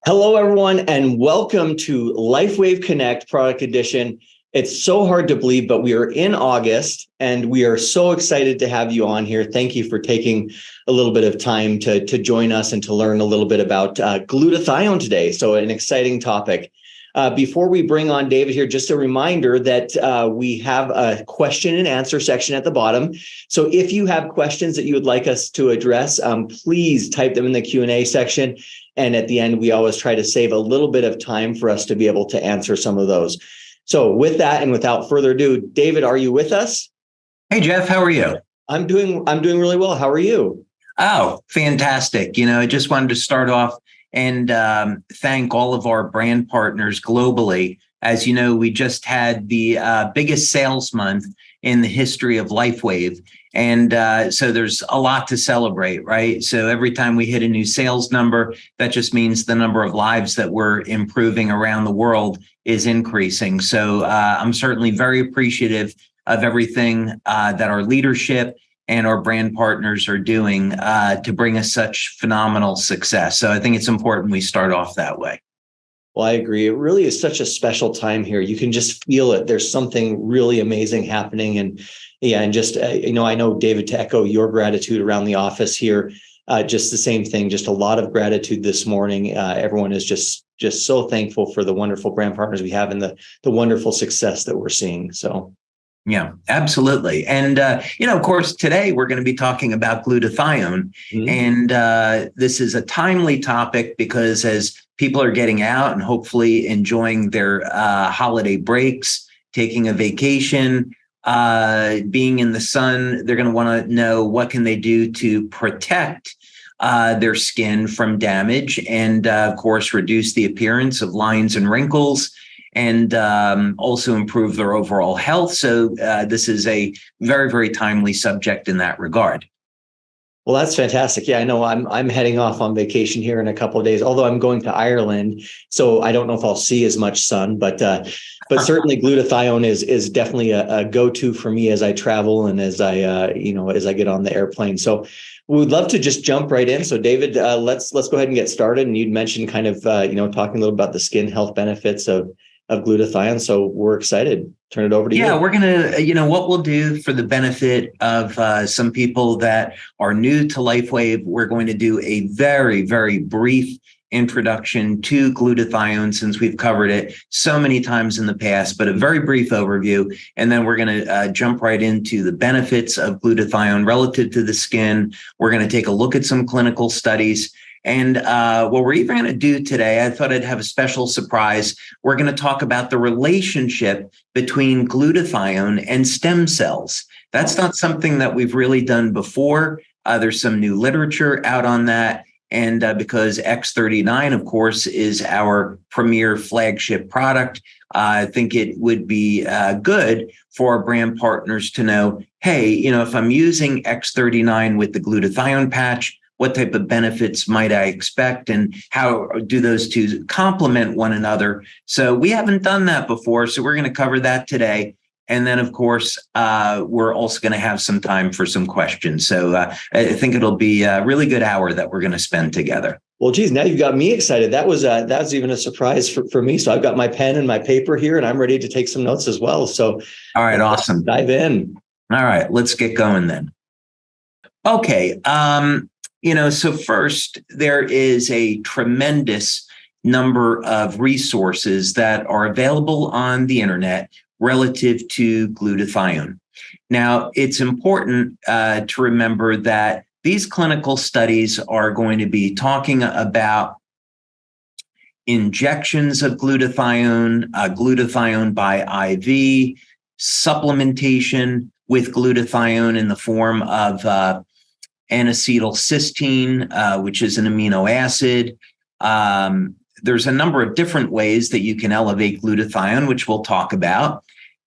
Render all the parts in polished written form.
Hello, everyone, and welcome to LifeWave Connect Product Edition. It's so hard to believe, but we are in August, and we are so excited to have you on here. Thank you for taking a little bit of time to join us and to learn a little bit about glutathione today. So an exciting topic. Before we bring on David here, just a reminder that we have a question and answer section at the bottom. So if you have questions that you would like us to address, please type them in the Q&A section. And at the end, we always try to save a little bit of time for us to be able to answer some of those. So with that, and without further ado, David, are you with us? Hey, Jeff, how are you? I'm doing really well. How are you? Oh, fantastic. I just wanted to start off and thank all of our brand partners globally. As you know, we just had the biggest sales month in the history of LifeWave. And so there's a lot to celebrate, right? So every time we hit a new sales number, that just means the number of lives that we're improving around the world is increasing. So I'm certainly very appreciative of everything that our leadership and our brand partners are doing to bring us such phenomenal success. So I think it's important we start off that way. Well, I agree. It really is such a special time here. You can just feel it. There's something really amazing happening. And just, I know, David, to echo your gratitude around the office here, just the same thing, just a lot of gratitude this morning. Everyone is just so thankful for the wonderful brand partners we have and the wonderful success that we're seeing. So. Yeah, absolutely. And, of course, today we're going to be talking about glutathione. Mm-hmm. And this is a timely topic because as people are getting out and hopefully enjoying their holiday breaks, taking a vacation, being in the sun, they're going to want to know what can they do to protect their skin from damage and, of course, reduce the appearance of lines and wrinkles and also improve their overall health. So this is a very, very timely subject in that regard. Well, that's fantastic. Yeah, I know I'm heading off on vacation here in a couple of days, although I'm going to Ireland. So I don't know if I'll see as much sun, but certainly glutathione is definitely a go-to for me as I travel and as I get on the airplane. So we would love to just jump right in. So David, let's go ahead and get started. And you'd mentioned kind of talking a little about the skin health benefits of glutathione. So we're excited. Turn it over to you. Yeah, we're going to, what we'll do for the benefit of some people that are new to LifeWave, we're going to do a very, very brief introduction to glutathione since we've covered it so many times in the past, but a very brief overview. And then we're going to jump right into the benefits of glutathione relative to the skin. We're going to take a look at some clinical studies. And what we're even going to do today, I thought I'd have a special surprise. We're going to talk about the relationship between glutathione and stem cells. That's not something that we've really done before. There's some new literature out on that. And because X39, of course, is our premier flagship product, I think it would be good for our brand partners to know, hey, if I'm using X39 with the glutathione patch, what type of benefits might I expect and how do those two complement one another? So we haven't done that before. So we're going to cover that today. And then, of course, we're also going to have some time for some questions. So I think it'll be a really good hour that we're going to spend together. Well, geez, now you've got me excited. That was even a surprise for me. So I've got my pen and my paper here and I'm ready to take some notes as well. So all right, awesome. Dive in. All right, let's get going then. Okay. So first, there is a tremendous number of resources that are available on the internet relative to glutathione. Now, it's important to remember that these clinical studies are going to be talking about injections of glutathione, glutathione by IV, supplementation with glutathione in the form of N-acetylcysteine, which is an amino acid. There's a number of different ways that you can elevate glutathione, which we'll talk about.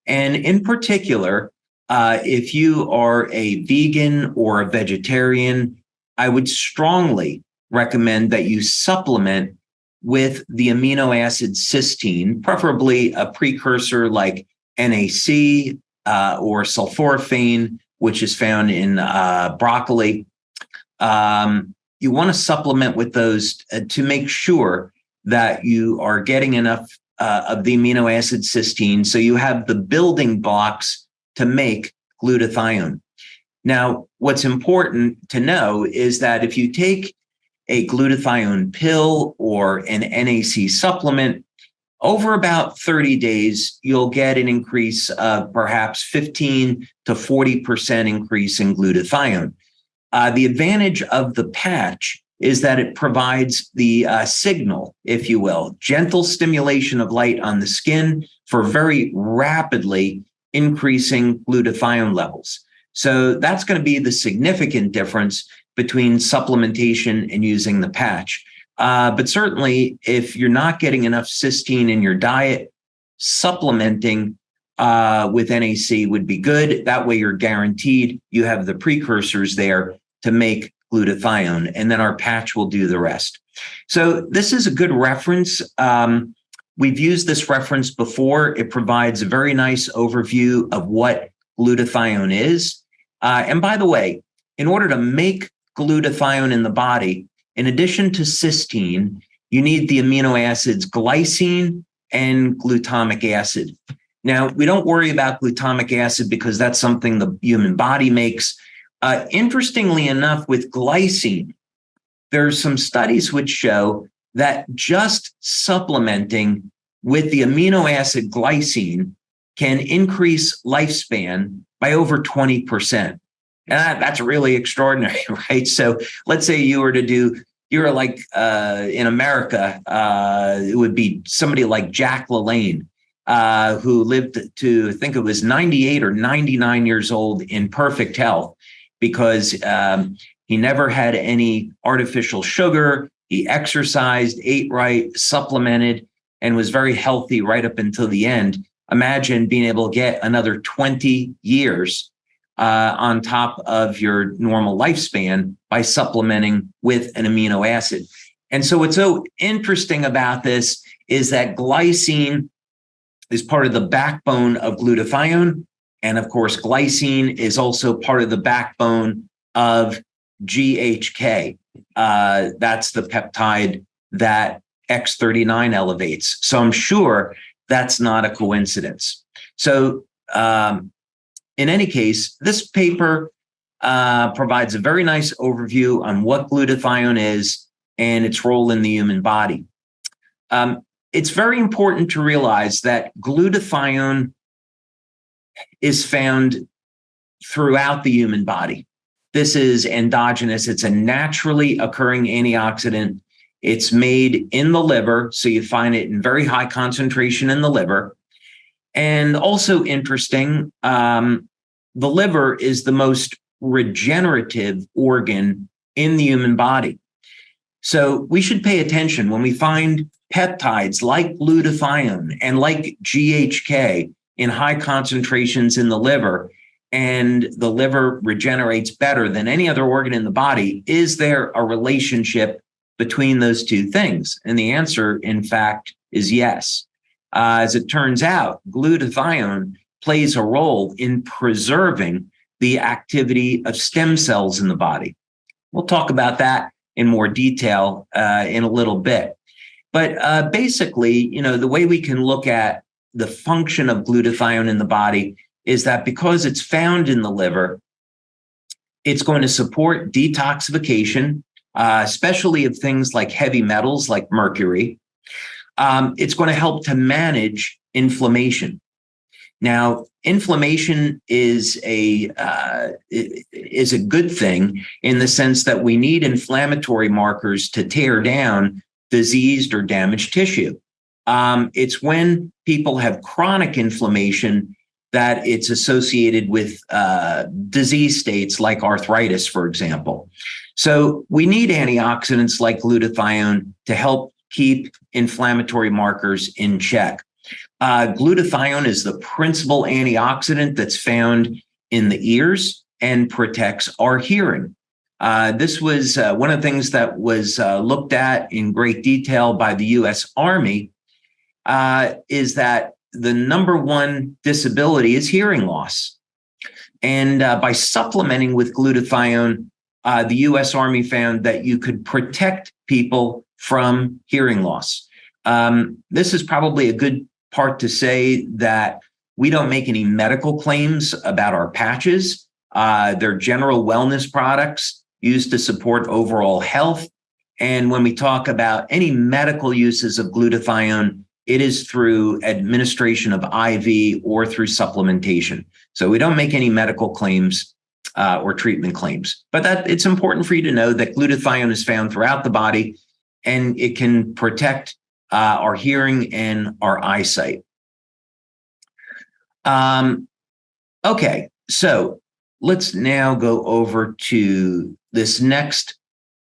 And in particular, if you are a vegan or a vegetarian, I would strongly recommend that you supplement with the amino acid cysteine, preferably a precursor like NAC or sulforaphane, which is found in broccoli. You want to supplement with those to make sure that you are getting enough of the amino acid cysteine, so you have the building blocks to make glutathione. Now, what's important to know is that if you take a glutathione pill or an NAC supplement, over about 30 days, you'll get an increase of perhaps 15 to 40% increase in glutathione. The advantage of the patch is that it provides the signal, if you will, gentle stimulation of light on the skin for very rapidly increasing glutathione levels. So that's going to be the significant difference between supplementation and using the patch. But certainly, if you're not getting enough cysteine in your diet, supplementing with NAC would be good. That way, you're guaranteed you have the precursors there to make glutathione, and then our patch will do the rest. So this is a good reference. We've used this reference before. It provides a very nice overview of what glutathione is. And by the way, in order to make glutathione in the body, in addition to cysteine, you need the amino acids glycine and glutamic acid. Now, we don't worry about glutamic acid because that's something the human body makes. Interestingly enough, with glycine, there's some studies which show that just supplementing with the amino acid glycine can increase lifespan by over 20%. And that's really extraordinary, right? So let's say you're like in America, it would be somebody like Jack LaLanne, who lived to, I think it was 98 or 99 years old in perfect health because he never had any artificial sugar. He exercised, ate right, supplemented, and was very healthy right up until the end. Imagine being able to get another 20 years on top of your normal lifespan by supplementing with an amino acid. And so what's so interesting about this is that glycine is part of the backbone of glutathione. And of course, glycine is also part of the backbone of GHK. That's the peptide that X39 elevates. So I'm sure that's not a coincidence. So in any case, this paper provides a very nice overview on what glutathione is and its role in the human body. It's very important to realize that glutathione is found throughout the human body. This is endogenous. It's a naturally occurring antioxidant. It's made in the liver, so you find it in very high concentration in the liver. And also interesting, the liver is the most regenerative organ in the human body. So we should pay attention when we find peptides like glutathione and like GHK in high concentrations in the liver, and the liver regenerates better than any other organ in the body. Is there a relationship between those two things? And the answer, in fact, is yes. As it turns out, glutathione plays a role in preserving the activity of stem cells in the body. We'll talk about that in more detail in a little bit. But basically, the way we can look at the function of glutathione in the body is that because it's found in the liver, it's going to support detoxification, especially of things like heavy metals like mercury. It's going to help to manage inflammation. Now, inflammation is a good thing in the sense that we need inflammatory markers to tear down diseased or damaged tissue. It's when people have chronic inflammation that it's associated with disease states like arthritis, for example. So we need antioxidants like glutathione to help keep inflammatory markers in check. Glutathione is the principal antioxidant that's found in the ears and protects our hearing. This was one of the things that was looked at in great detail by the U.S. Army, is that the number one disability is hearing loss. And by supplementing with glutathione, the U.S. Army found that you could protect people from hearing loss. This is probably a good part to say that we don't make any medical claims about our patches. They're general wellness products used to support overall health. And when we talk about any medical uses of glutathione, it is through administration of IV or through supplementation. So we don't make any medical claims or treatment claims. But that it's important for you to know that glutathione is found throughout the body, and it can protect our hearing and our eyesight. Okay, so let's now go over to this next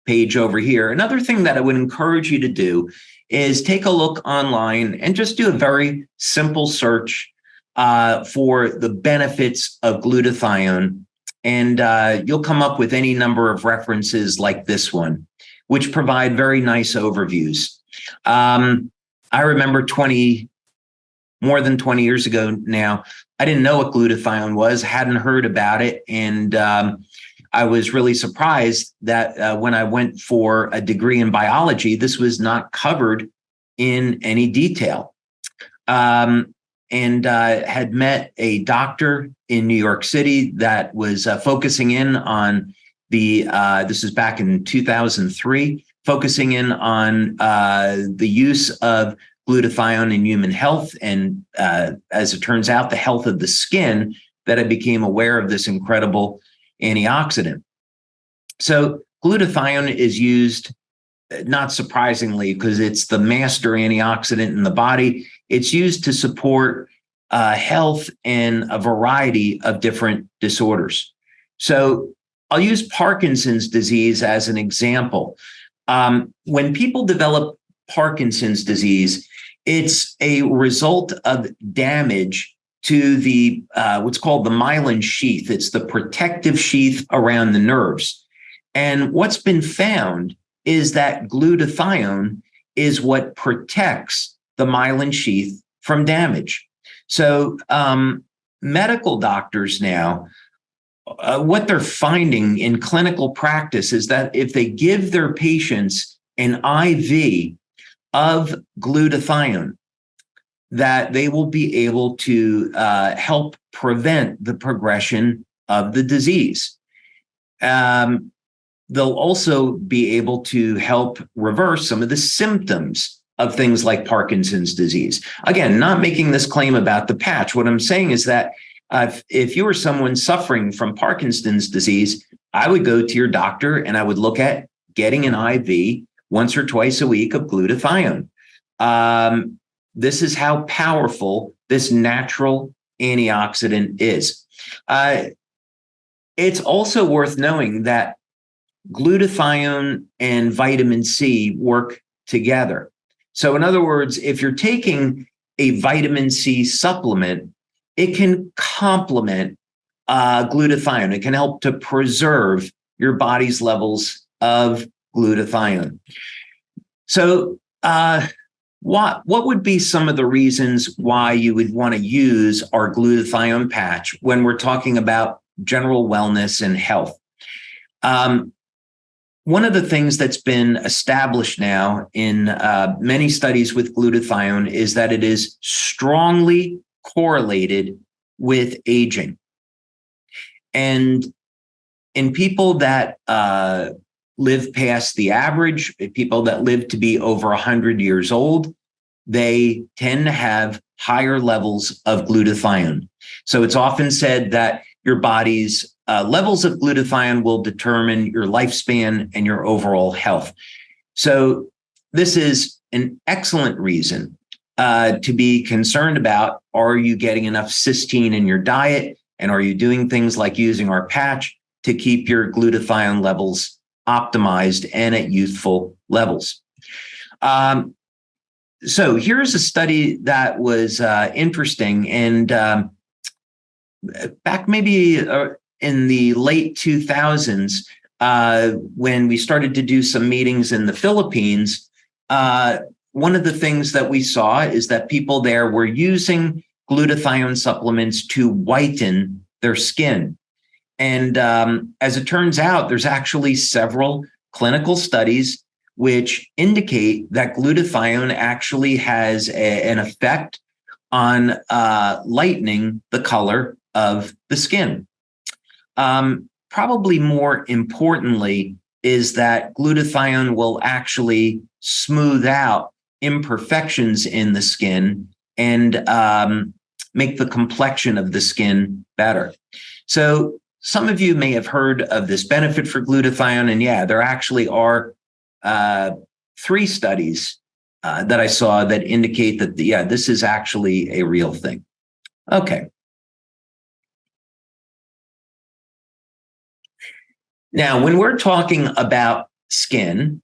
page over here. Another thing that I would encourage you to do is take a look online and just do a very simple search for the benefits of glutathione. And you'll come up with any number of references like this one, which provide very nice overviews. I remember more than 20 years ago now, I didn't know what glutathione was, hadn't heard about it. And I was really surprised that when I went for a degree in biology, this was not covered in any detail. And had met a doctor in New York City that was focusing in on this is back in 2003, focusing in on the use of glutathione in human health. And as it turns out, the health of the skin, that I became aware of this incredible antioxidant. So glutathione is used, not surprisingly, because it's the master antioxidant in the body. It's used to support health in a variety of different disorders. So I'll use Parkinson's disease as an example. When people develop Parkinson's disease, it's a result of damage to the what's called the myelin sheath. It's the protective sheath around the nerves. And what's been found is that glutathione is what protects the myelin sheath from damage. So medical doctors now, what they're finding in clinical practice is that if they give their patients an IV of glutathione, that they will be able to help prevent the progression of the disease. They'll also be able to help reverse some of the symptoms of things like Parkinson's disease. Again, not making this claim about the patch. What I'm saying is that if you were someone suffering from Parkinson's disease, I would go to your doctor and I would look at getting an IV once or twice a week of glutathione. This is how powerful this natural antioxidant is. It's also worth knowing that glutathione and vitamin C work together. So in other words, if you're taking a vitamin C supplement, it can complement glutathione. It can help to preserve your body's levels of glutathione. So what would be some of the reasons why you would want to use our glutathione patch when we're talking about general wellness and health? One of the things that's been established now in many studies with glutathione is that it is strongly correlated with aging. And in people that live past the average, people that live to be over 100 years old, they tend to have higher levels of glutathione. So it's often said that your body's levels of glutathione will determine your lifespan and your overall health. So this is an excellent reason to be concerned about, are you getting enough cysteine in your diet? And are you doing things like using our patch to keep your glutathione levels optimized and at youthful levels? So here's a study that was interesting. And back maybe in the late 2000s, when we started to do some meetings in the Philippines, one of the things that we saw is that people there were using glutathione supplements to whiten their skin. And as it turns out, there's actually several clinical studies which indicate that glutathione actually has an effect on lightening the color of the skin. Probably more importantly is that glutathione will actually smooth out imperfections in the skin and make the complexion of the skin better. So some of you may have heard of this benefit for glutathione, and yeah, there actually are 3 studies that I saw that indicate that, yeah, this is actually a real thing. Okay. Now, when we're talking about skin,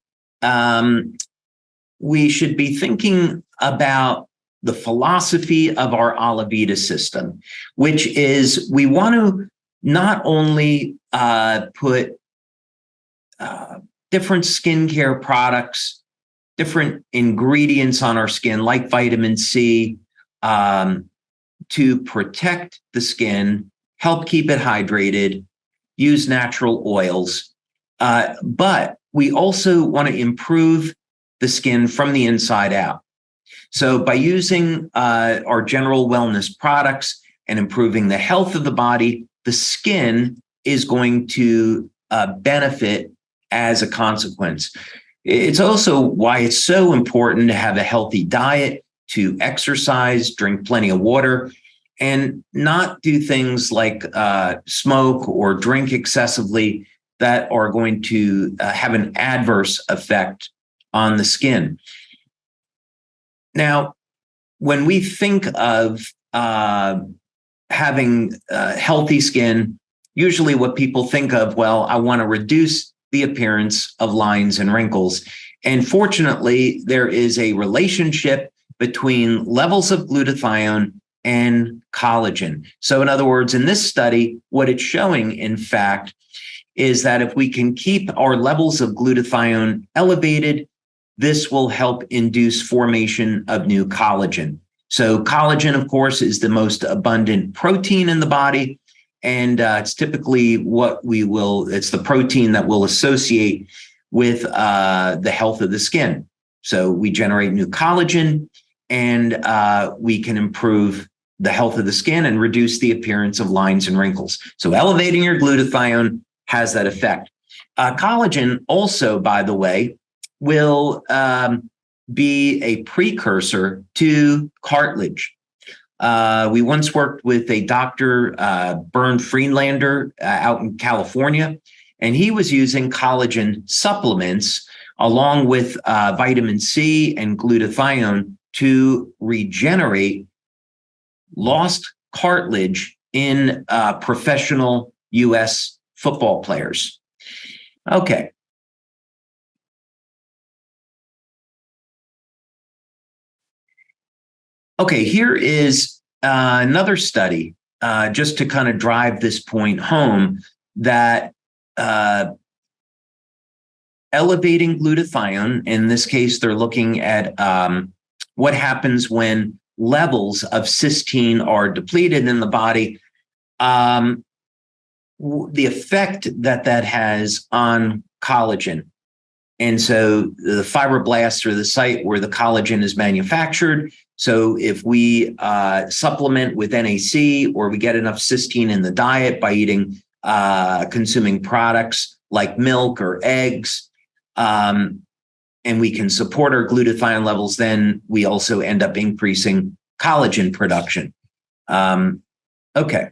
we should be thinking about the philosophy of our Alavita system, which is we want to not only put different skincare products, different ingredients on our skin, like vitamin C, to protect the skin, help keep it hydrated, use natural oils, but we also want to improve the skin from the inside out. So by using our general wellness products and improving the health of the body, the skin is going to benefit as a consequence. It's also why it's so important to have a healthy diet, to exercise, drink plenty of water, and not do things like smoke or drink excessively that are going to have an adverse effect on the skin. Now, when we think of having healthy skin, usually what people think of, well, I want to reduce the appearance of lines and wrinkles. And fortunately, there is a relationship between levels of glutathione and collagen. So in other words, in this study, what it's showing, in fact, is that if we can keep our levels of glutathione elevated, this will help induce formation of new collagen. So collagen, of course, is the most abundant protein in the body. And it's typically it's the protein that will associate with the health of the skin. So we generate new collagen, and we can improve the health of the skin and reduce the appearance of lines and wrinkles. So elevating your glutathione has that effect. Collagen also, by the way, will be a precursor to cartilage. We once worked with a Dr. Bernd Friedlander out in California, and he was using collagen supplements along with vitamin C and glutathione to regenerate lost cartilage in professional U.S. football players. Okay. Okay, here is another study just to kind of drive this point home that elevating glutathione, in this case, they're looking at what happens when levels of cysteine are depleted in the body, the effect that has on collagen. And so the fibroblasts are the site where the collagen is manufactured. So if we supplement with NAC, or we get enough cysteine in the diet by eating, consuming products like milk or eggs, and we can support our glutathione levels, then we also end up increasing collagen production. Okay.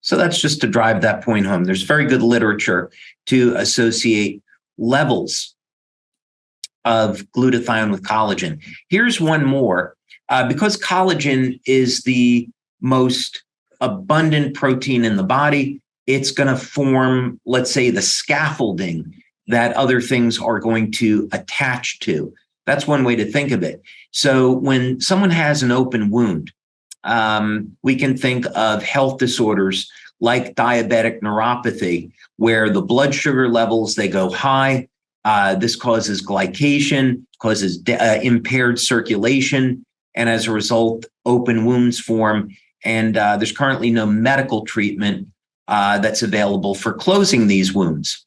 So that's just to drive that point home. There's very good literature to associate levels of glutathione with collagen. Here's one more. Because collagen is the most abundant protein in the body, it's going to form, let's say, the scaffolding that other things are going to attach to. That's one way to think of it. So when someone has an open wound, we can think of health disorders like diabetic neuropathy, where the blood sugar levels, they go high. This causes glycation, causes impaired circulation, and as a result, open wounds form. And there's currently no medical treatment that's available for closing these wounds.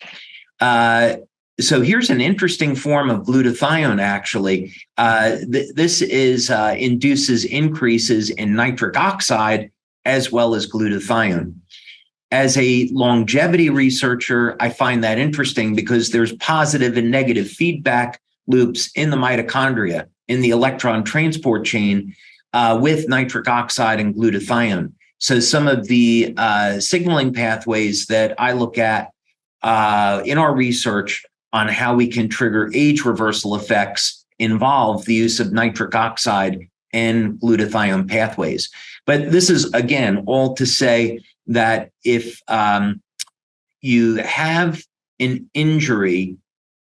So here's an interesting form of glutathione, actually. This induces increases in nitric oxide as well as glutathione. As a longevity researcher, I find that interesting because there's positive and negative feedback loops in the mitochondria, in the electron transport chain, with nitric oxide and glutathione. So some of the signaling pathways that I look at in our research on how we can trigger age reversal effects involve the use of nitric oxide and glutathione pathways. But this is, again, all to say that if you have an injury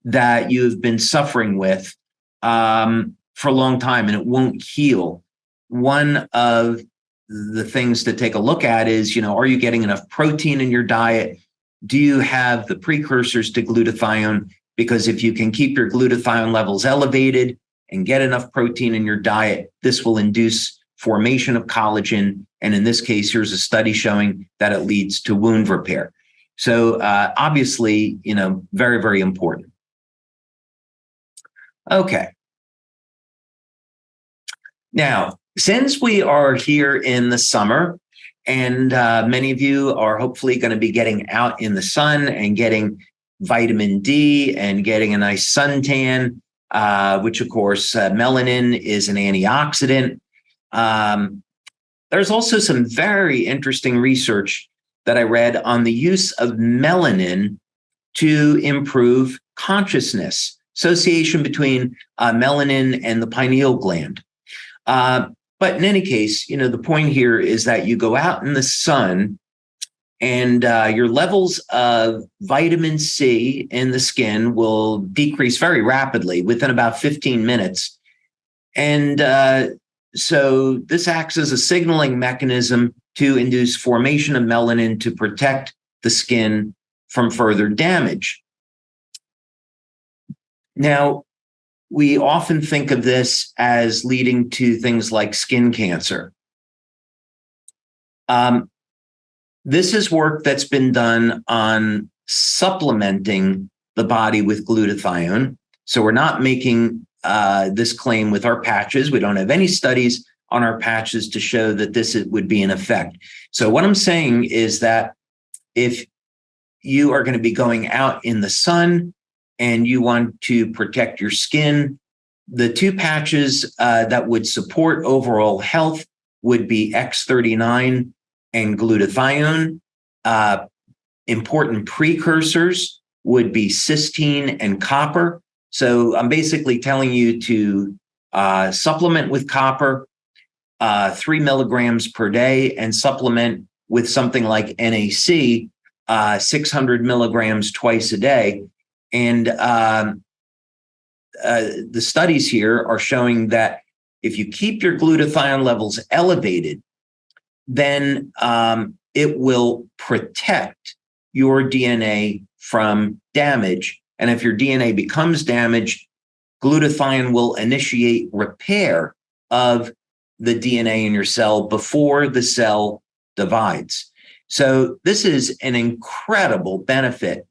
that you've been suffering with for a long time and it won't heal, one of the things to take a look at is, are you getting enough protein in your diet? Do you have the precursors to glutathione? Because if you can keep your glutathione levels elevated and get enough protein in your diet, this will induce formation of collagen. And in this case, here's a study showing that it leads to wound repair. So obviously, very, very important. Okay. Now, since we are here in the summer, and many of you are hopefully going to be getting out in the sun and getting vitamin D and getting a nice suntan, which of course, melanin is an antioxidant. There's also some very interesting research that I read on the use of melanin to improve consciousness, association between melanin and the pineal gland. But in any case, the point here is that you go out in the sun and your levels of vitamin C in the skin will decrease very rapidly within about 15 minutes. And so this acts as a signaling mechanism to induce formation of melanin to protect the skin from further damage. Now, we often think of this as leading to things like skin cancer. This is work that's been done on supplementing the body with glutathione. So we're not making this claim with our patches. We don't have any studies on our patches to show that this would be an effect. So what I'm saying is that if you are going to be going out in the sun and you want to protect your skin, the two patches that would support overall health would be X39 and glutathione. Important precursors would be cysteine and copper. So I'm basically telling you to supplement with copper 3 milligrams per day and supplement with something like NAC 600 milligrams twice a day. And the studies here are showing that if you keep your glutathione levels elevated, then it will protect your DNA from damage. And if your DNA becomes damaged, glutathione will initiate repair of the DNA in your cell before the cell divides. So this is an incredible benefit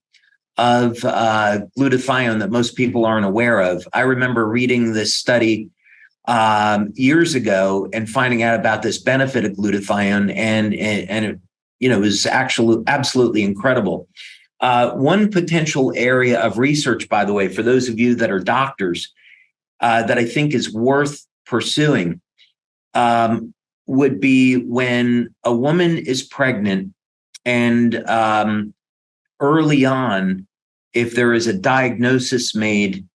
of glutathione that most people aren't aware of. I remember reading this study years ago and finding out about this benefit of glutathione, and it was actually absolutely incredible. One potential area of research, by the way, for those of you that are doctors, that I think is worth pursuing would be when a woman is pregnant and early on, if there is a diagnosis made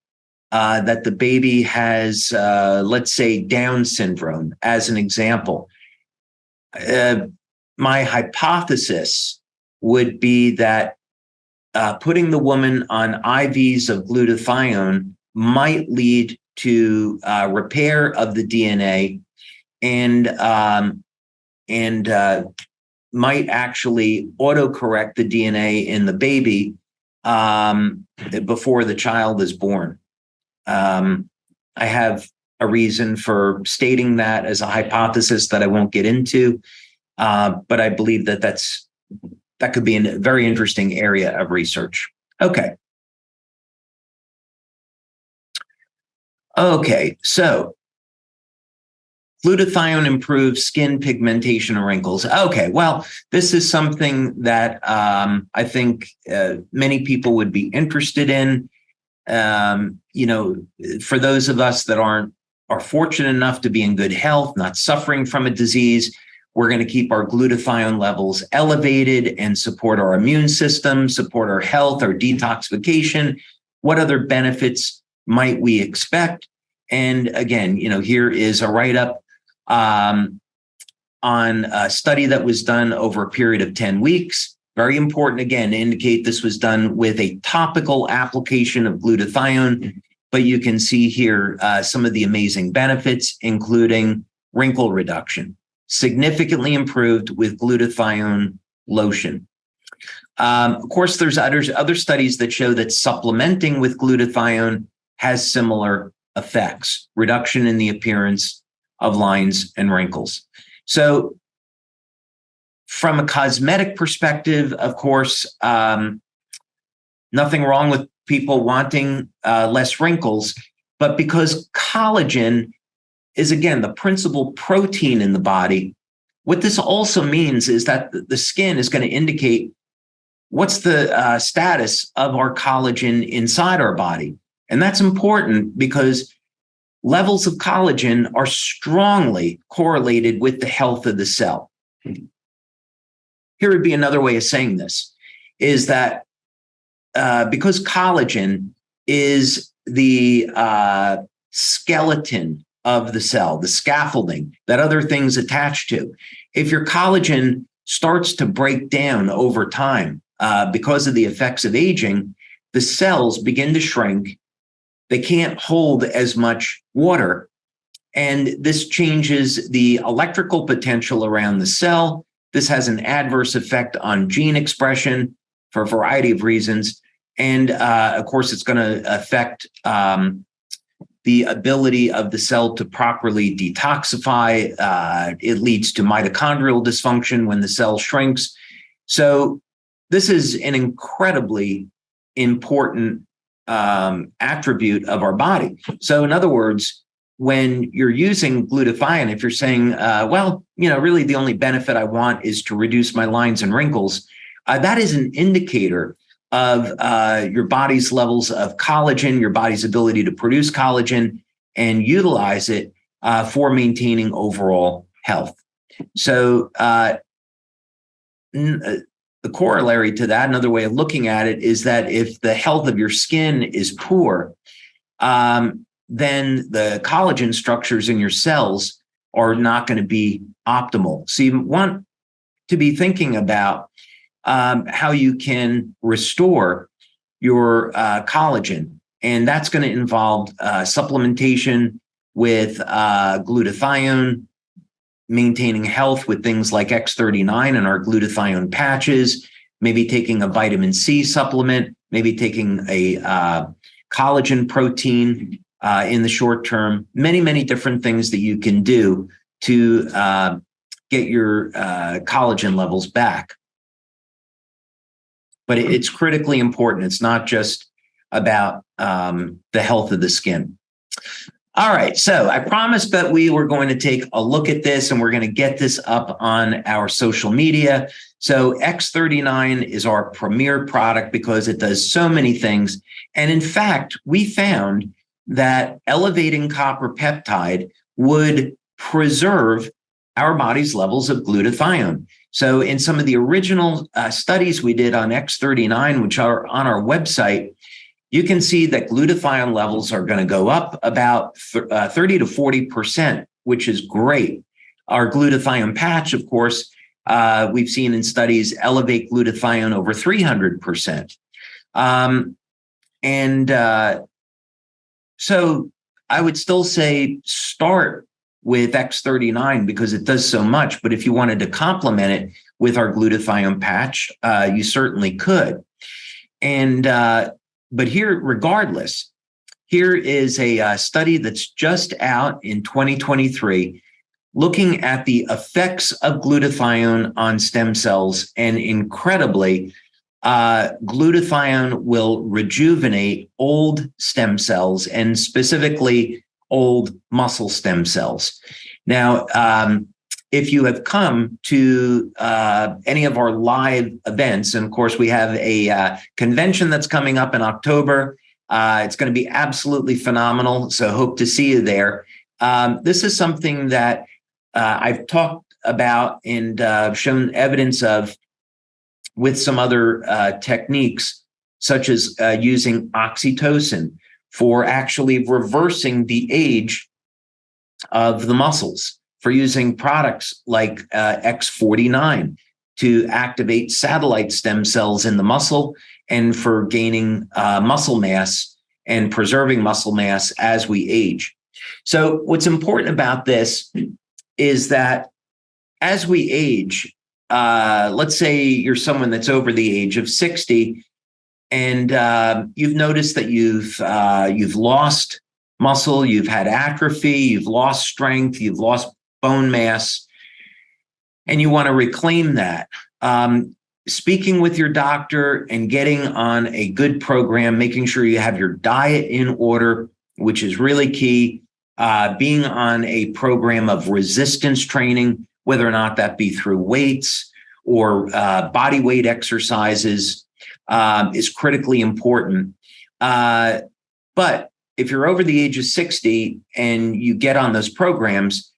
that the baby has, let's say, Down syndrome, as an example, my hypothesis would be that putting the woman on IVs of glutathione might lead to repair of the DNA and might actually autocorrect the DNA in the baby before the child is born. I have a reason for stating that as a hypothesis that I won't get into, but I believe that that could be a very interesting area of research. Okay. Okay, so glutathione improves skin pigmentation and wrinkles. Okay, well, this is something that I think many people would be interested in. For those of us that are fortunate enough to be in good health, not suffering from a disease, we're going to keep our glutathione levels elevated and support our immune system, support our health, our detoxification. What other benefits might we expect? And again, here is a write-up on a study that was done over a period of 10 weeks. Very important, again, to indicate this was done with a topical application of glutathione, but you can see here some of the amazing benefits, including wrinkle reduction, significantly improved with glutathione lotion. Of course, there's other studies that show that supplementing with glutathione has similar effects, reduction in the appearance of lines and wrinkles. So from a cosmetic perspective, of course, nothing wrong with people wanting less wrinkles, but because collagen is, again, the principal protein in the body, what this also means is that the skin is going to indicate what's the status of our collagen inside our body. And that's important because levels of collagen are strongly correlated with the health of the cell. Here would be another way of saying this, is that because collagen is the skeleton of the cell, the scaffolding that other things attach to, if your collagen starts to break down over time because of the effects of aging, the cells begin to shrink. They can't hold as much water. And this changes the electrical potential around the cell. This has an adverse effect on gene expression for a variety of reasons. And of course, it's going to affect the ability of the cell to properly detoxify. It leads to mitochondrial dysfunction when the cell shrinks. So this is an incredibly important attribute of our body. So in other words, when you're using glutathione, if you're saying, really the only benefit I want is to reduce my lines and wrinkles, that is an indicator of your body's levels of collagen, your body's ability to produce collagen and utilize it for maintaining overall health. So the corollary to that, another way of looking at it, is that if the health of your skin is poor, then the collagen structures in your cells are not going to be optimal. So you want to be thinking about how you can restore your collagen. And that's going to involve supplementation with glutathione, maintaining health with things like X39 and our glutathione patches, maybe taking a vitamin C supplement, maybe taking a collagen protein in the short term, many, many different things that you can do to get your collagen levels back. But it's critically important. It's not just about the health of the skin. All right, so I promised that we were going to take a look at this and we're going to get this up on our social media. So X39 is our premier product because it does so many things. And in fact, we found that elevating copper peptide would preserve our body's levels of glutathione. So in some of the original studies we did on X39, which are on our website, you can see that glutathione levels are going to go up about 30 to 40%, which is great. Our glutathione patch, of course, we've seen in studies elevate glutathione over 300%. So I would still say start with X39 because it does so much. But if you wanted to complement it with our glutathione patch, you certainly could. But here, regardless, here is a study that's just out in 2023 looking at the effects of glutathione on stem cells. And incredibly, glutathione will rejuvenate old stem cells and specifically old muscle stem cells. Now, if you have come to any of our live events, and of course we have a convention that's coming up in October, it's going to be absolutely phenomenal. So hope to see you there. This is something that I've talked about and shown evidence of with some other techniques, such as using oxytocin for actually reversing the age of the muscles, for using products like X49 to activate satellite stem cells in the muscle, and for gaining muscle mass and preserving muscle mass as we age. So what's important about this is that as we age, let's say you're someone that's over the age of 60, and you've noticed that you've lost muscle, you've had atrophy, you've lost strength, you've lost bone mass, and you want to reclaim that. Speaking with your doctor and getting on a good program, making sure you have your diet in order, which is really key. Being on a program of resistance training, whether or not that be through weights or body weight exercises, is critically important. But if you're over the age of 60 and you get on those programs,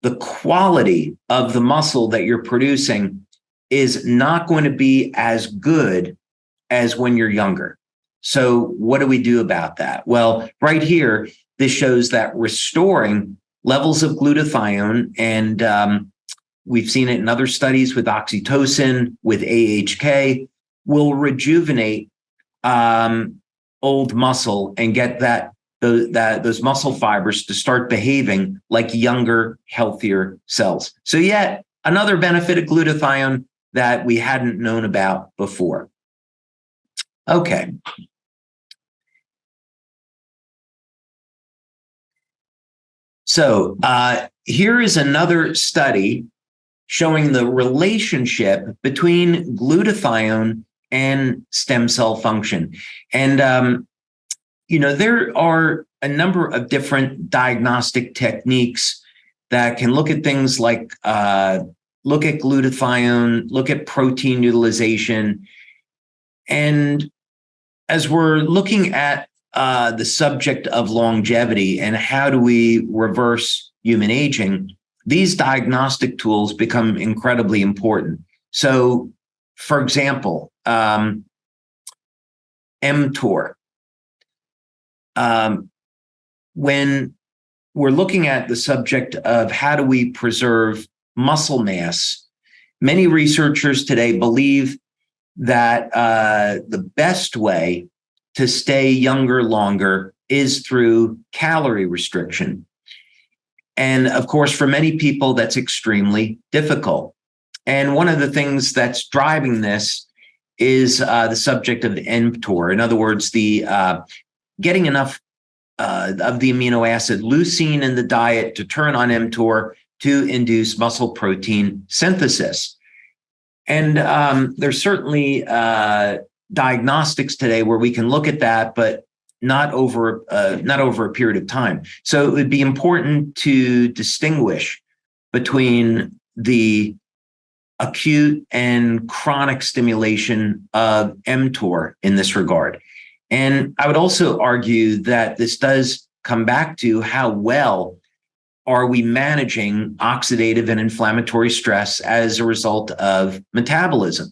the quality of the muscle that you're producing is not going to be as good as when you're younger. So what do we do about that? Well, right here, this shows that restoring levels of glutathione, and we've seen it in other studies with oxytocin, with AHK, will rejuvenate old muscle and get those muscle fibers to start behaving like younger, healthier cells. So yet another benefit of glutathione that we hadn't known about before. Okay. So here is another study showing the relationship between glutathione and stem cell function. And, there are a number of different diagnostic techniques that can look at things like look at glutathione, look at protein utilization. And as we're looking at the subject of longevity and how do we reverse human aging, these diagnostic tools become incredibly important. So, for example, mTOR. When we're looking at the subject of how do we preserve muscle mass, many researchers today believe that the best way to stay younger longer is through calorie restriction. And of course, for many people, that's extremely difficult. And one of the things that's driving this is the subject of mTOR. In other words, the getting enough of the amino acid leucine in the diet to turn on mTOR to induce muscle protein synthesis. And there's certainly diagnostics today where we can look at that, but not over a period of time. So it would be important to distinguish between the acute and chronic stimulation of mTOR in this regard. And I would also argue that this does come back to how well are we managing oxidative and inflammatory stress as a result of metabolism.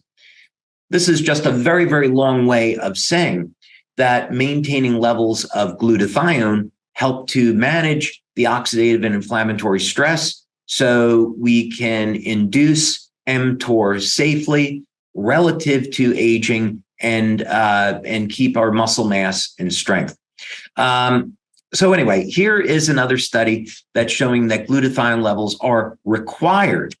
This is just a very, very long way of saying that maintaining levels of glutathione help to manage the oxidative and inflammatory stress so we can induce mTOR safely relative to aging and keep our muscle mass and strength. So anyway, here is another study that's showing that glutathione levels are required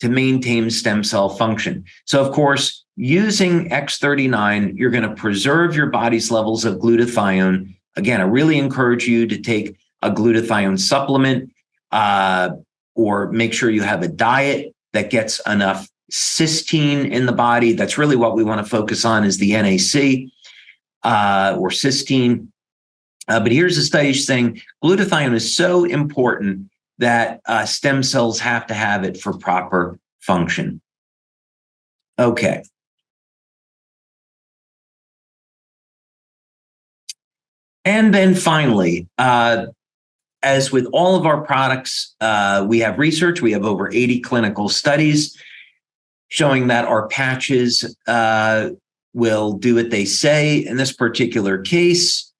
to maintain stem cell function. So of course, using X39, you're going to preserve your body's levels of glutathione. Again, I really encourage you to take a glutathione supplement or make sure you have a diet that gets enough cysteine in the body. That's really what we want to focus on, is the NAC or cysteine. But here's a study saying glutathione is so important that stem cells have to have it for proper function. Okay. And then finally, as with all of our products, we have research. We have over 80 clinical studies showing that our patches will do what they say. In this particular case,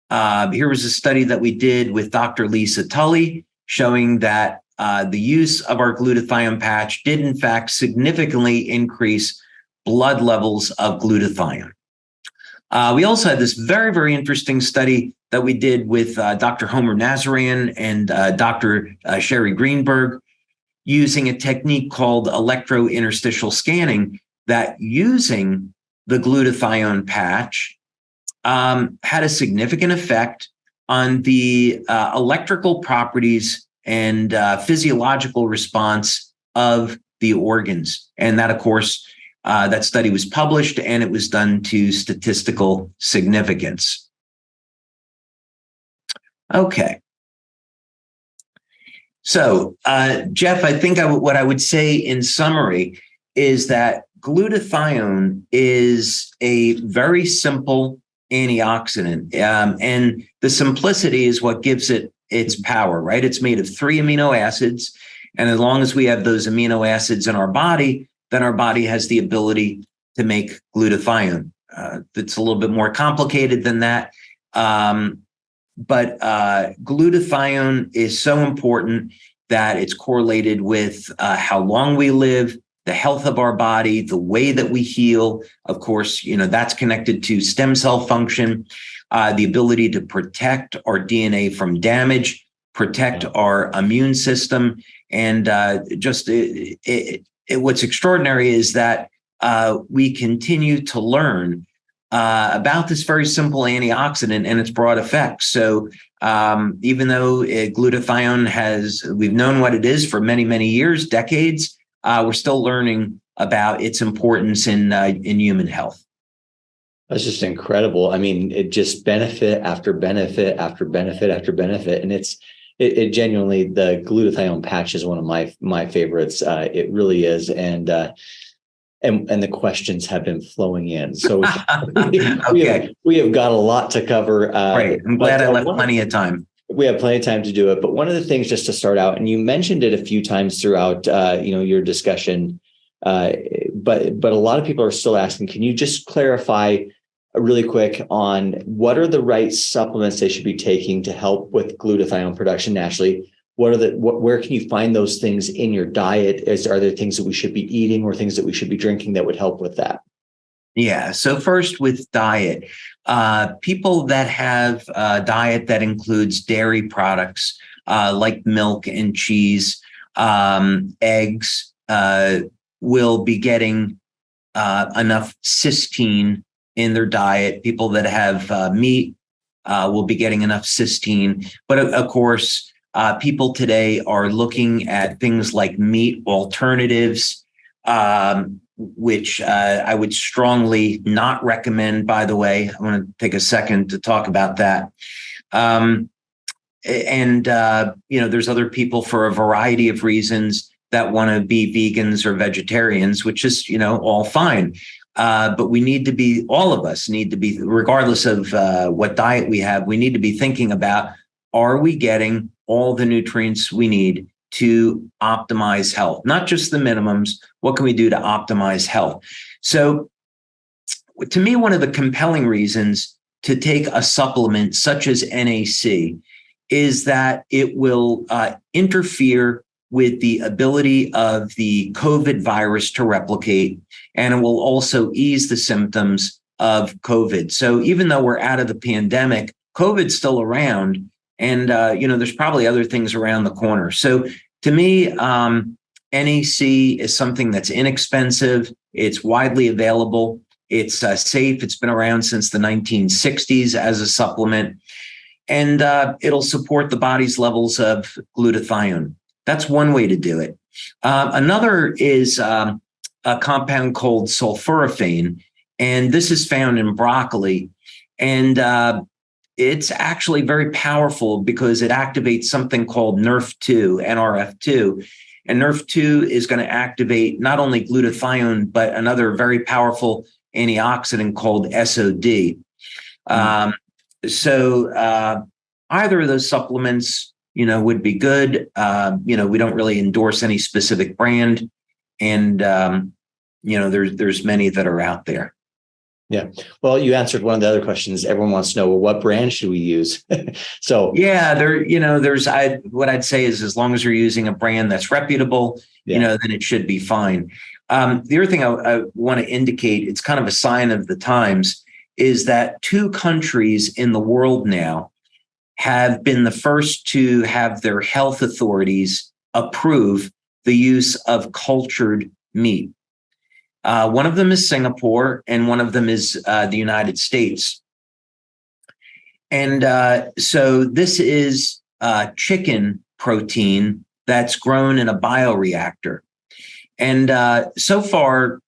here was a study that we did with Dr. Lisa Tully showing that the use of our glutathione patch did in fact significantly increase blood levels of glutathione. We also had this very, very interesting study that we did with Dr. Homer Nazarian and Dr. Sherry Greenberg using a technique called electrointerstitial scanning that using the glutathione patch had a significant effect on the electrical properties and physiological response of the organs. And that, of course, that study was published and it was done to statistical significance. Okay. So, Jeff, I think what I would say in summary is that glutathione is a very simple antioxidant. And the simplicity is what gives it its power, right? It's made of 3 amino acids. And as long as we have those amino acids in our body, then our body has the ability to make glutathione. It's a little bit more complicated than that. But glutathione is so important that it's correlated with how long we live, the health of our body, the way that we heal. Of course, that's connected to stem cell function, the ability to protect our DNA from damage, protect our immune system. And what's extraordinary is that we continue to learn about this very simple antioxidant and its broad effects. So even though glutathione we've known what it is for many, many years, decades, we're still learning about its importance in human health. That's just incredible. I mean, it just benefit after benefit after benefit after benefit. And it genuinely, the glutathione patch is one of my favorites. It really is. And the questions have been flowing in. So we have got a lot to cover. Right. I'm glad I left plenty of time. We have plenty of time to do it. But one of the things just to start out, and you mentioned it a few times throughout your discussion, but a lot of people are still asking, can you just clarify really quick on what are the right supplements they should be taking to help with glutathione production naturally? Where can you find those things in your diet? Are there things that we should be eating or things that we should be drinking that would help with that? Yeah. So first with diet, people that have a diet that includes dairy products like milk and cheese, eggs, will be getting enough cysteine in their diet. People that have meat will be getting enough cysteine. But of course, people today are looking at things like meat alternatives, which I would strongly not recommend, by the way. I want to take a second to talk about that. There's other people for a variety of reasons that want to be vegans or vegetarians, which is, all fine. But all of us need to be, regardless of what diet we have, we need to be thinking about, are we getting all the nutrients we need to optimize health? Not just the minimums. What can we do to optimize health? So to me, one of the compelling reasons to take a supplement such as NAC is that it will interfere with the ability of the COVID virus to replicate, and it will also ease the symptoms of COVID. So even though we're out of the pandemic, COVID's still around, and there's probably other things around the corner. So to me, NAC is something that's inexpensive. It's widely available. It's safe. It's been around since the 1960s as a supplement, and it'll support the body's levels of glutathione. That's one way to do it. Another is a compound called sulforaphane, and this is found in broccoli. And it's actually very powerful because it activates something called NRF2, NRF2. And NRF2 is going to activate not only glutathione, but another very powerful antioxidant called SOD. So either of those supplements, would be good. We don't really endorse any specific brand. And, there's many that are out there. Yeah. Well, you answered one of the other questions. Everyone wants to know, well, what brand should we use? So yeah, what I'd say is as long as you're using a brand that's reputable, then it should be fine. The other thing I want to indicate, it's kind of a sign of the times, is that 2 countries in the world now have been the first to have their health authorities approve the use of cultured meat. One of them is Singapore, and one of them is the United States. And so this is chicken protein that's grown in a bioreactor. And so far,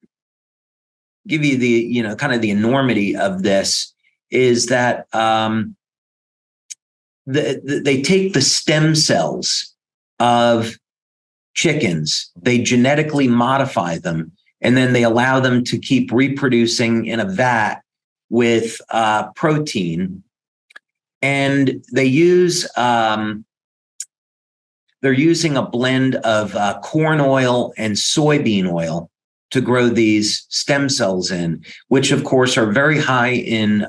give you the, kind of the enormity of this is that they take the stem cells of chickens, they genetically modify them, and then they allow them to keep reproducing in a vat with protein. And they use, they're using a blend of corn oil and soybean oil to grow these stem cells in, which of course are very high in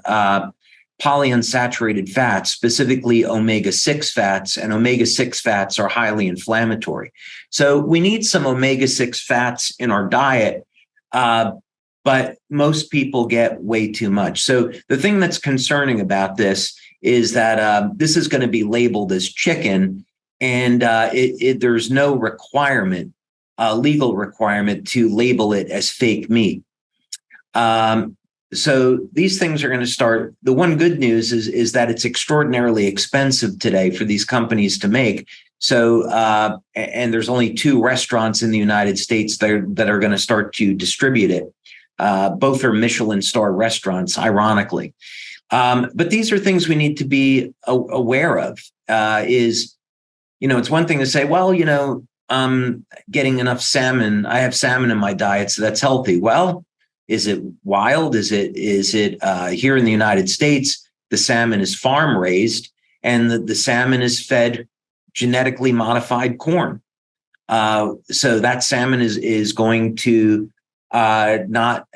polyunsaturated fats, specifically omega-6 fats, and omega-6 fats are highly inflammatory. So we need some omega-6 fats in our diet, but most people get way too much. So the thing that's concerning about this is that this is going to be labeled as chicken, and there's no requirement, legal requirement to label it as fake meat. So these things are going to start. The one good news is that it's extraordinarily expensive today for these companies to make. So, and there's only 2 restaurants in the United States that are going to start to distribute it. Both are Michelin star restaurants, ironically. But these are things we need to be aware of. It's one thing to say, well, I'm getting enough salmon. I have salmon in my diet, so that's healthy. Well, is it wild? Is it here in the United States, the salmon is farm raised and the salmon is fed genetically modified corn. So that salmon is going to not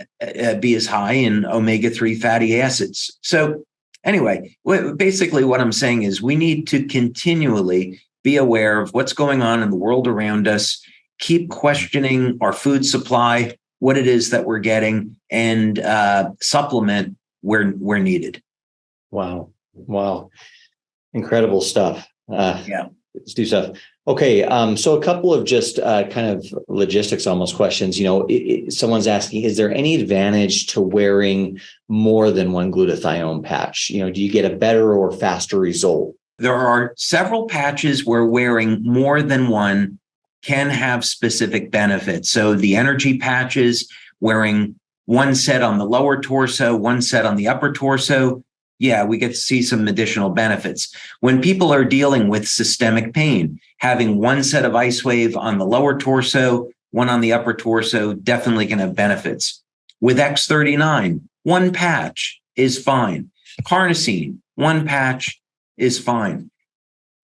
be as high in omega-3 fatty acids. So anyway, basically what I'm saying is we need to continually be aware of what's going on in the world around us, keep questioning our food supply, what it is that we're getting, and supplement where needed. Wow. Incredible stuff. Yeah. Let's do stuff. Okay. So a couple of just kind of logistics almost questions. Someone's asking, is there any advantage to wearing more than one glutathione patch? Do you get a better or faster result? There are several patches where wearing more than one can have specific benefits. So the energy patches, wearing one set on the lower torso, one set on the upper torso, yeah, we get to see some additional benefits. When people are dealing with systemic pain, having one set of LifeWave on the lower torso, one on the upper torso, definitely can have benefits. With X39, one patch is fine. Carnosine, one patch is fine.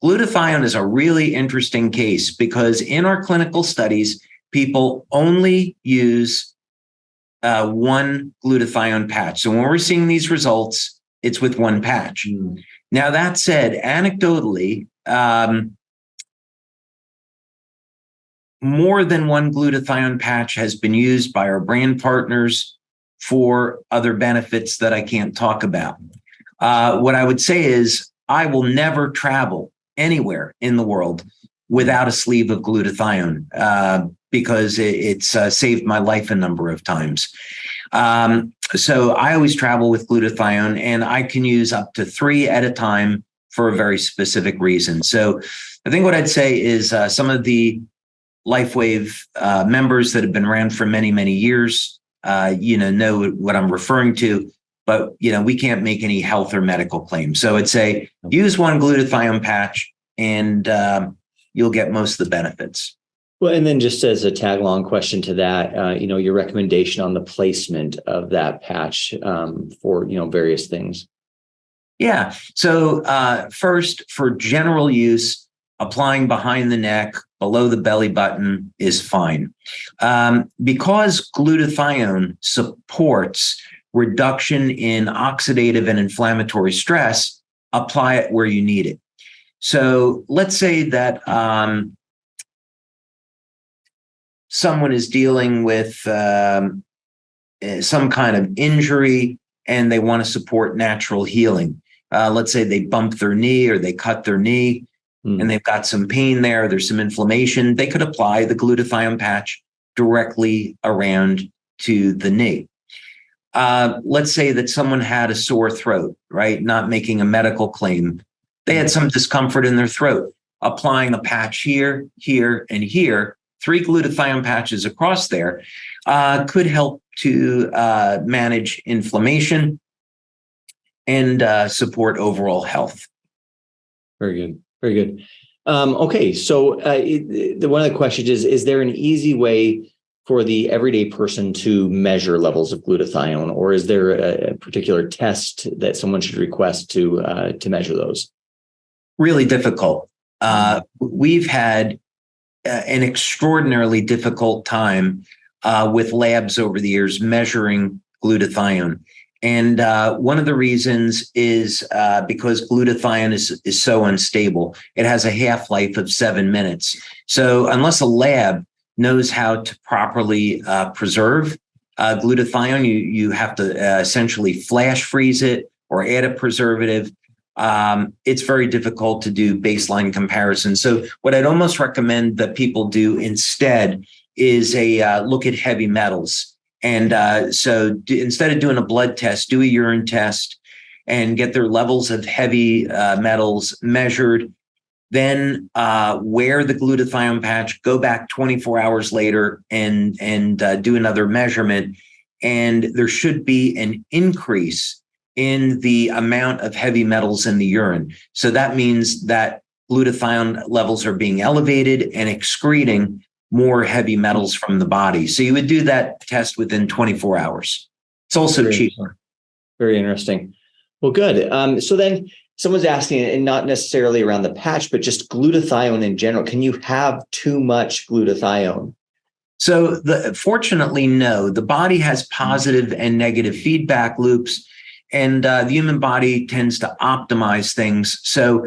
Glutathione is a really interesting case because in our clinical studies, people only use one glutathione patch. So when we're seeing these results, it's with one patch. Now, that said, anecdotally, more than one glutathione patch has been used by our brand partners for other benefits that I can't talk about. What I would say is I will never travel anywhere in the world without a sleeve of glutathione because it's saved my life a number of times. So I always travel with glutathione, and I can use up to 3 at a time for a very specific reason. So I think what I'd say is some of the LifeWave members that have been around for many, many years, know what I'm referring to. but we can't make any health or medical claims. So I'd say use one glutathione patch and you'll get most of the benefits. Well, and then just as a tag-along question to that, your recommendation on the placement of that patch for, various things. Yeah. So first, for general use, applying behind the neck, below the belly button is fine. Because glutathione supports reduction in oxidative and inflammatory stress, apply it where you need it. So let's say that someone is dealing with some kind of injury and they want to support natural healing. Let's say they bump their knee or they cut their knee and they've got some pain there. There's some inflammation. They could apply the glutathione patch directly around to the knee. Let's say that someone had a sore throat, right? Not making a medical claim. They had some discomfort in their throat. Applying a patch here, here, and here, 3 glutathione patches across there could help to manage inflammation and support overall health. Very good. Very good. Okay. So one of the questions is there an easy way for the everyday person to measure levels of glutathione, or is there a particular test that someone should request to measure those? Really difficult. We've had an extraordinarily difficult time with labs over the years measuring glutathione. And one of the reasons is because glutathione is so unstable. It has a half-life of 7 minutes. So unless a lab knows how to properly preserve glutathione, you have to essentially flash freeze it or add a preservative. It's very difficult to do baseline comparisons. So what I'd almost recommend that people do instead is a look at heavy metals. And instead of doing a blood test, do a urine test and get their levels of heavy metals measured. Then wear the glutathione patch, go back 24 hours later and do another measurement. And there should be an increase in the amount of heavy metals in the urine. So that means that glutathione levels are being elevated and excreting more heavy metals from the body. So you would do that test within 24 hours. It's also cheaper. Very interesting. Well, good. So then someone's asking, and not necessarily around the patch, but just glutathione in general. Can you have too much glutathione? So fortunately, no. The body has positive and negative feedback loops, and the human body tends to optimize things. So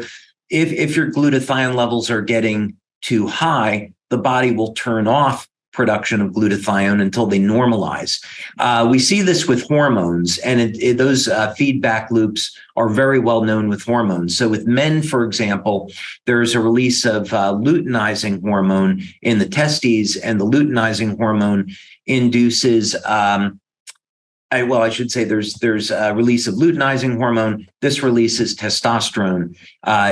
if your glutathione levels are getting too high, the body will turn off production of glutathione until they normalize. We see this with hormones, and those feedback loops are very well known with hormones. So with men, for example, there's a release of luteinizing hormone in the testes, and the luteinizing hormone induces I should say there's a release of luteinizing hormone. This releases testosterone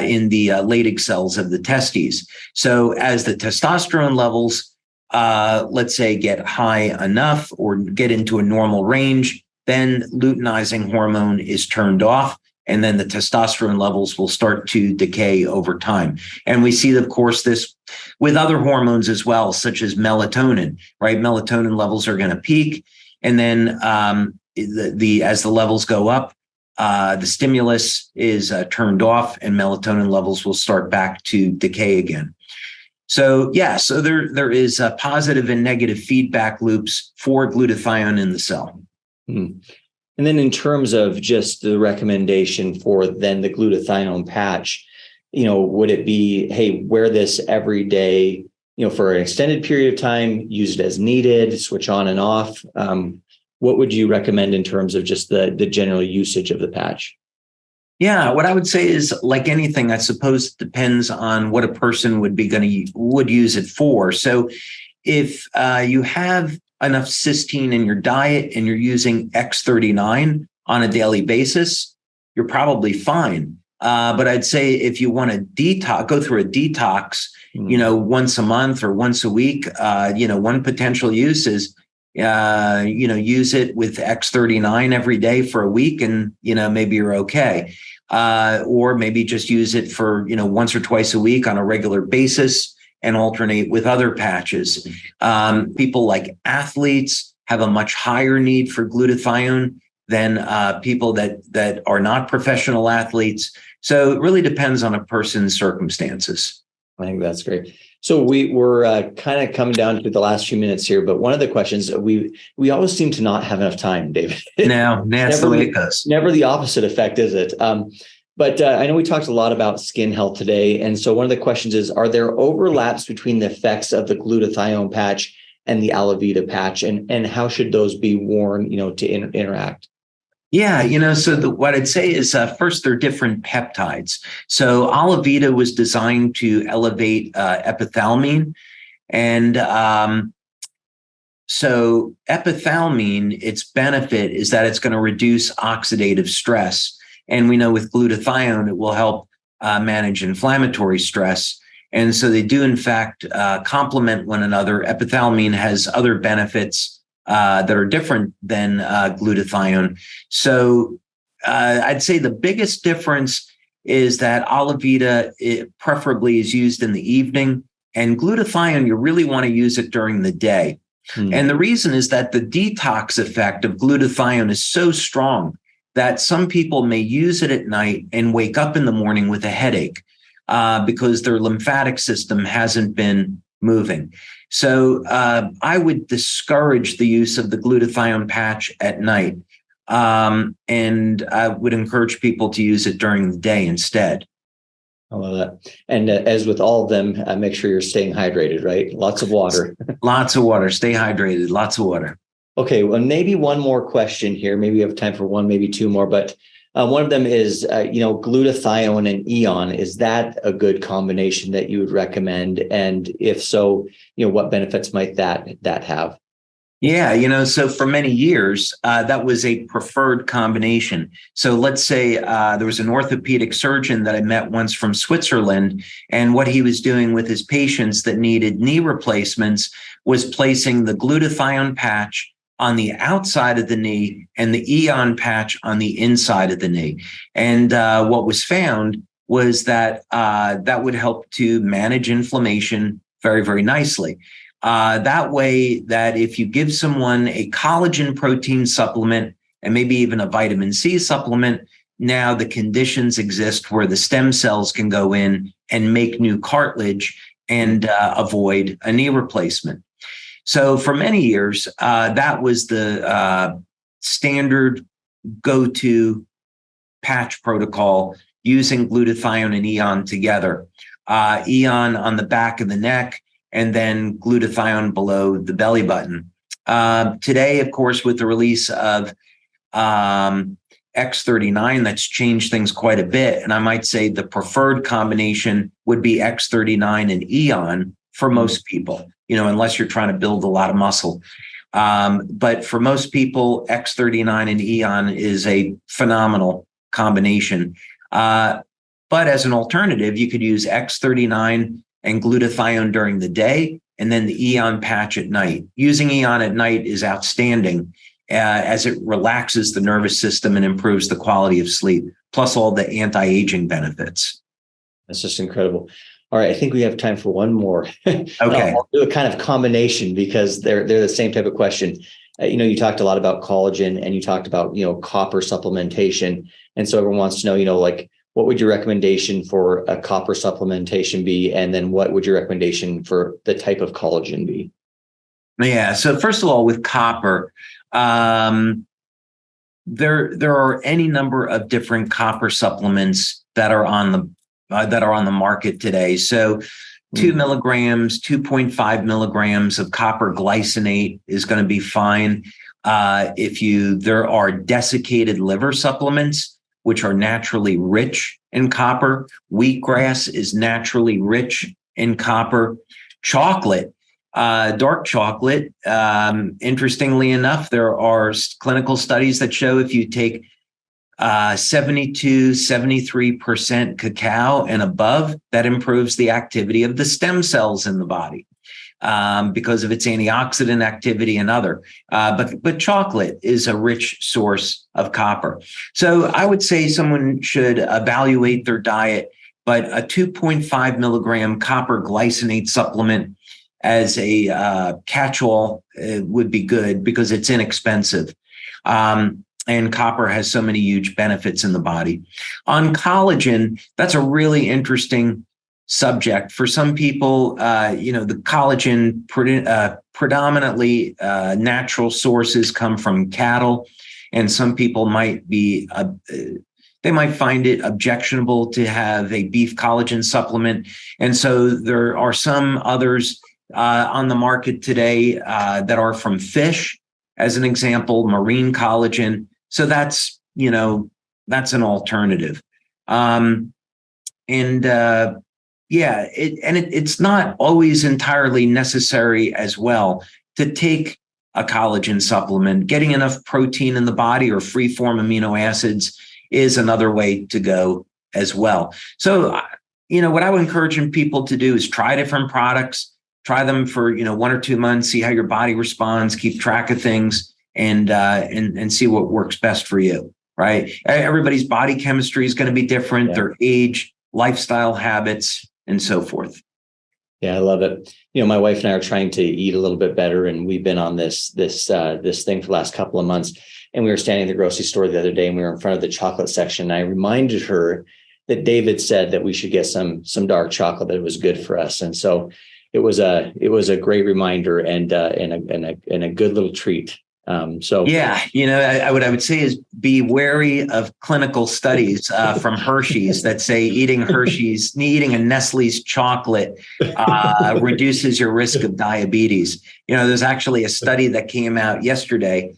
in the Leydig cells of the testes. So as the testosterone levels, let's say, get high enough or get into a normal range, then luteinizing hormone is turned off, and then the testosterone levels will start to decay over time. And we see, of course, this with other hormones as well, such as melatonin, right? Melatonin levels are going to peak. And then as the levels go up, the stimulus is turned off and melatonin levels will start back to decay again. So so there is positive and negative feedback loops for glutathione in the cell. And then in terms of just the recommendation for then the glutathione patch, would it be, hey, wear this every day, for an extended period of time, use it as needed, switch on and off? What would you recommend in terms of just the general usage of the patch? Yeah, what I would say is, like anything, I suppose it depends on what a person would use it for. So if you have enough cysteine in your diet and you're using X39 on a daily basis, you're probably fine. But I'd say if you want to go through a detox, once a month or once a week, one potential use is use it with X39 every day for a week and, maybe you're okay. Or maybe just use it for, once or twice a week on a regular basis and alternate with other patches. People like athletes have a much higher need for glutathione than people that are not professional athletes. So it really depends on a person's circumstances. I think that's great. So we're kind of coming down to the last few minutes here, but one of the questions we always seem to not have enough time, David. No, that's the way it goes. Never the opposite effect, is it? But I know we talked a lot about skin health today. And so one of the questions is, are there overlaps between the effects of the glutathione patch and the Alavita patch? And how should those be worn, to interact? Yeah, so what I'd say is first, they're different peptides. So Alavita was designed to elevate epithalamine. And so epithalamine, its benefit is that it's going to reduce oxidative stress. And we know with glutathione, it will help manage inflammatory stress. And so they do, in fact, complement one another. Epithalamine has other benefits that are different than glutathione. So I'd say the biggest difference is that Alavita preferably is used in the evening, and glutathione, you really want to use it during the day. And the reason is that the detox effect of glutathione is so strong that some people may use it at night and wake up in the morning with a headache because their lymphatic system hasn't been moving. So I would discourage the use of the glutathione patch at night. And I would encourage people to use it during the day instead. I love that. And as with all of them, make sure you're staying hydrated, right? Lots of water. Lots of water. Stay hydrated. Lots of water. Okay, well, maybe one more question here. Maybe we have time for one, maybe two more. But one of them is, glutathione and Eon. Is that a good combination that you would recommend? And if so, what benefits might that have? Yeah, so for many years, that was a preferred combination. So let's say there was an orthopedic surgeon that I met once from Switzerland, and what he was doing with his patients that needed knee replacements was placing the glutathione patch on the outside of the knee and the Eon patch on the inside of the knee. And what was found was that that would help to manage inflammation very, very nicely. That way that if you give someone a collagen protein supplement and maybe even a vitamin C supplement, now the conditions exist where the stem cells can go in and make new cartilage and avoid a knee replacement. So for many years, that was the standard go-to patch protocol using glutathione and Eon together. Eon on the back of the neck, and then glutathione below the belly button. Today, of course, with the release of X39, that's changed things quite a bit. And I might say the preferred combination would be X39 and Eon for most people, unless you're trying to build a lot of muscle. But for most people, X39 and Eon is a phenomenal combination. But as an alternative, you could use X39 and glutathione during the day, and then the Eon patch at night. Using Eon at night is outstanding as it relaxes the nervous system and improves the quality of sleep, plus all the anti-aging benefits. That's just incredible. All right, I think we have time for one more. Okay. I'll do a kind of combination because they're the same type of question. You talked a lot about collagen and you talked about, copper supplementation. And so everyone wants to know, what would your recommendation for a copper supplementation be? And then what would your recommendation for the type of collagen be? Yeah. So first of all, with copper, there are any number of different copper supplements that are on the market today. So 2 milligrams, 2.5 milligrams of copper glycinate is going to be fine. There are desiccated liver supplements, which are naturally rich in copper. Wheatgrass is naturally rich in copper. Chocolate, dark chocolate, interestingly enough, there are clinical studies that show if you take 72, 73% cacao and above, that improves the activity of the stem cells in the body. because of its antioxidant activity and other. But chocolate is a rich source of copper. So I would say someone should evaluate their diet, but a 2.5 milligram copper glycinate supplement as a catch-all would be good because it's inexpensive. And copper has so many huge benefits in the body. On collagen, that's a really interesting subject. For some people, the collagen predominantly natural sources come from cattle, and some people might be they might find it objectionable to have a beef collagen supplement. And so there are some others on the market today that are from fish, as an example, marine collagen. So that's an alternative. It's not always entirely necessary as well to take a collagen supplement. Getting enough protein in the body or free-form amino acids is another way to go as well. So, what I would encourage people to do is try different products, try them for, 1 or 2 months, see how your body responds, keep track of things, and see what works best for you, right? Everybody's body chemistry is going to be different, their age, lifestyle habits, and so forth. Yeah, I love it. My wife and I are trying to eat a little bit better, and we've been on this thing for the last couple of months. And we were standing at the grocery store the other day, and we were in front of the chocolate section. And I reminded her that David said that we should get some dark chocolate, that it was good for us. And so it was a great reminder and a good little treat. I would say is be wary of clinical studies from Hershey's that say eating a Nestle's chocolate reduces your risk of diabetes. There's actually a study that came out yesterday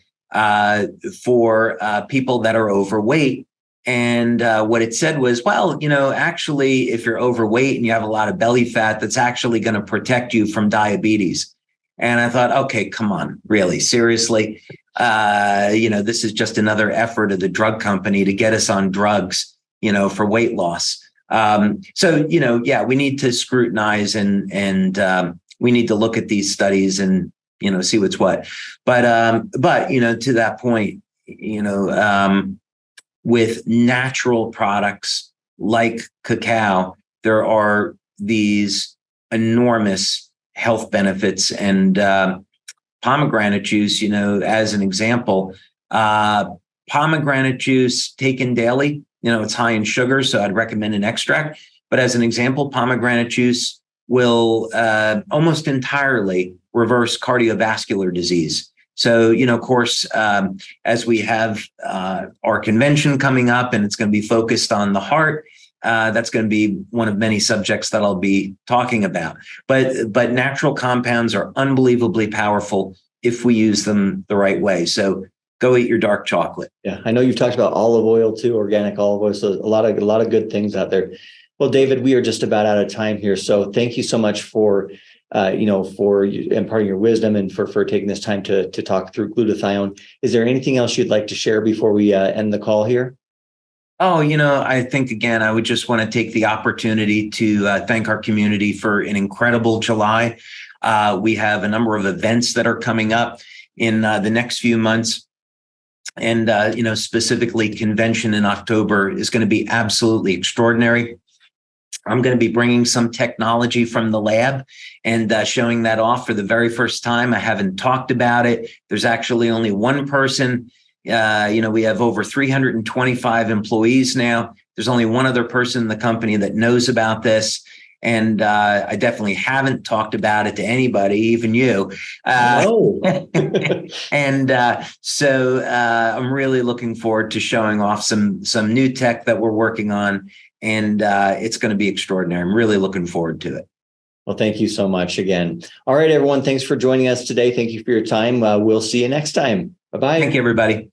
for people that are overweight. And what it said was, actually, if you're overweight and you have a lot of belly fat, that's actually going to protect you from diabetes. And I thought, okay, come on, really, seriously? This is just another effort of the drug company to get us on drugs, for weight loss. We need to scrutinize and we need to look at these studies and, see what's what. But to that point, with natural products like cacao, there are these enormous health benefits. And pomegranate juice, as an example, pomegranate juice taken daily, it's high in sugar, so I'd recommend an extract. But as an example, pomegranate juice will almost entirely reverse cardiovascular disease. So, of course, as we have our convention coming up and it's going to be focused on the heart, that's going to be one of many subjects that I'll be talking about. But natural compounds are unbelievably powerful if we use them the right way. So go eat your dark chocolate. Yeah, I know you've talked about olive oil too, organic olive oil. So a lot of good things out there. Well, David, we are just about out of time here. So thank you so much for imparting your wisdom and for taking this time to talk through glutathione. Is there anything else you'd like to share before we end the call here? Oh, I think, again, I would just want to take the opportunity to thank our community for an incredible July. We have a number of events that are coming up in the next few months. And, specifically convention in October is going to be absolutely extraordinary. I'm going to be bringing some technology from the lab and showing that off for the very first time. I haven't talked about it. There's actually only one person. We have over 325 employees now. There's only one other person in the company that knows about this. And I definitely haven't talked about it to anybody, even you. So I'm really looking forward to showing off some new tech that we're working on. And it's going to be extraordinary. I'm really looking forward to it. Well, thank you so much again. All right, everyone. Thanks for joining us today. Thank you for your time. We'll see you next time. Bye-bye. Thank you, everybody.